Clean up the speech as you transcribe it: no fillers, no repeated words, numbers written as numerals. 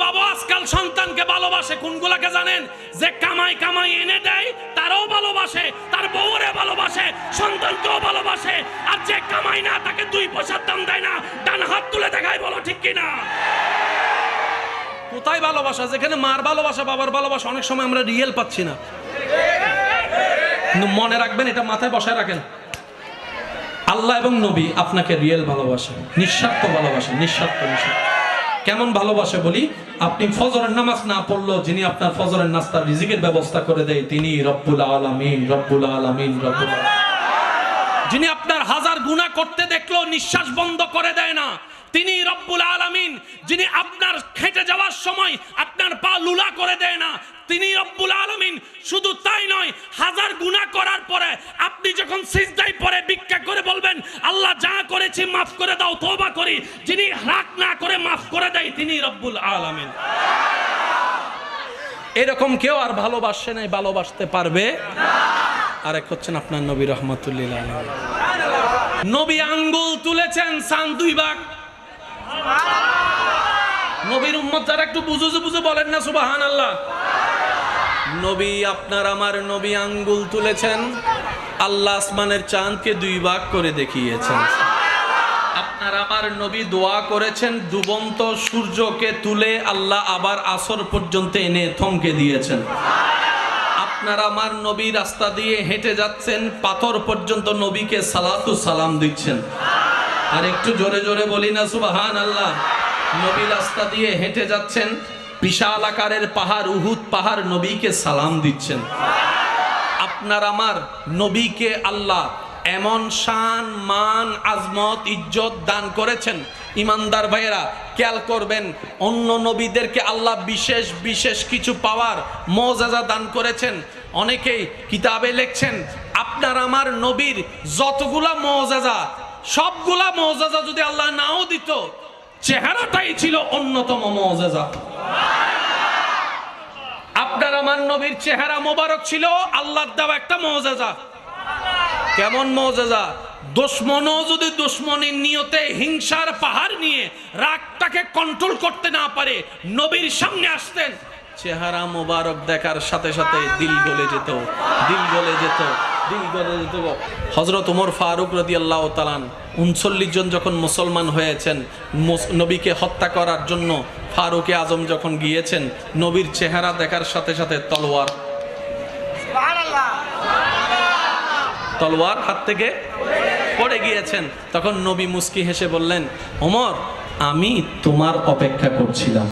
বাবা আজকাল সন্তানকে ভালোবাসে কোনগুলাকে জানেন? যে কামাই কামাই এনে দেয় তারও ভালোবাসে, তার বউরে ভালোবাসে, সন্তানকেও ভালোবাসে। আর যে কামাই না তাকে 2 পয়সার দাম দেয় না, ডান হাত তুলে দেখায়, বলো ঠিক কিনা? কোথায় ভালোবাসা? যেখানে মার ভালোবাসা, বাবার ভালোবাসা অনেক সময় আমরা রিয়েল পাচ্ছি না। কিন্তু মনে রাখবেন, এটা মাথায় বসায় রাখেন, আল্লাহ এবং নবী আপনাকে রিয়েল ভালোবাসে, নিঃস্বার্থ ভালোবাসে, নিঃস্বার্থ। কেমন ভালোবাসে বলি, আপনি ফজরের নামাজ না পড়লেও যিনি আপনার ফজরের নাস্তার রিজিকের ব্যবস্থা করে দেয় তিনি রব্বুল আলামিন, রব্বুল আলামিন, রব্বুল আলামিন। যিনি আপনার 1000 গুনাহ করতে দেখলো নিঃশ্বাস বন্ধ করে দেয় না তিনি রব্বুল আলামিন। যিনি আপনার খেটে যাওয়ার সময় আপনার পা লুলা করে দেয় না তিনি রব্বুল আলামিন। শুধু তাই নয়, 1000 গুনাহ করার পরে আপনি যখন সিজদায় পড়ে ভিক্ষা করে বলবেন আল্লাহ যা করেছি মাফ করে দাও, তওবা করি, যিনি রাগ না করে মাফ করে দেয় তিনি রব্বুল আলামিন। এরকম কেউ আর ভালোবাসে নাই, ভালোবাসতে পারবে না। আরেক হচ্ছেন আপনার নবী রহমাতুল্লিল আলাইহি। নবী আঙ্গুল তুলেছেন সান 2 ভাগ। নবীর উম্মত যারা একটু বুঝে বলেন না সুবহানাল্লাহ। নবী আপনার আমার নবী আঙ্গুল তুলেছেন, আল্লাহ আসমানের চাঁদকে 2 ভাগ করে দেখিয়েছেন। আপনার আমার নবী দোয়া করেছেন, ডুবন্ত সূর্যকে তুলে আল্লাহ আবার আসর পর্যন্ত এনে থমকে দিয়েছেন। আপনার আমার নবী রাস্তা দিয়ে হেঁটে যাচ্ছেন, পাথর পর্যন্ত নবীকে সালাতু সালাম দিচ্ছেন। আর একটু জোরে জোরে বলি না সুবহানাল্লাহ। নবী রাস্তা দিয়ে হেঁটে যাচ্ছেন, বিশাল আকারের পাহাড় উহুদ পাহাড় নবীকে সালাম দিচ্ছেন। আপনার আমার নবীকে আল্লাহ এমন শান মান আজমত ইজ্জত দান করেছেন। ইমানদার ভাইয়েরা খেয়াল করবেন, অন্য নবীদেরকে আল্লাহ বিশেষ বিশেষ কিছু পাওয়ার মুআজিজা দান করেছেন। অনেকেই কিতাবে লিখছেন আপনার আমার নবীর যতগুলা মুআজিজা, সবগুলা মুআজিজা যদি আল্লাহ নাও দিত, চেহারাটাই ছিল অন্যতম মুআজিজা। আপনার আমার নবীর চেহারা মোবারক ছিল আল্লাহর দেওয়া একটা মুআজিজা। কেমন মুআজিজা? দুশমনও যদি দুশমনের নিয়তে হিংসার পাহাড় নিয়ে রাগটাকে কন্ট্রোল করতে না পারে, নবীর সামনে আসতেন, চেহারা মোবারক দেখার সাথে সাথে দিল গলে যেত, দিল গলে যেত, দিল গলে যেত। হযরত ওমর ফারুক রাদিয়াল্লাহু তাআলা 39 জন যখন মুসলমান হয়েছেন, নবীকে হত্যা করার জন্য ফারুক আজম যখন গিয়েছেন, নবীর চেহারা দেখার সাথে সাথে তলোয়ার হাত থেকে পড়ে গিয়েছেন। তখন নবী মুস্কি হেসে বললেন, ওমর আমি তোমার অপেক্ষা করছিলাম।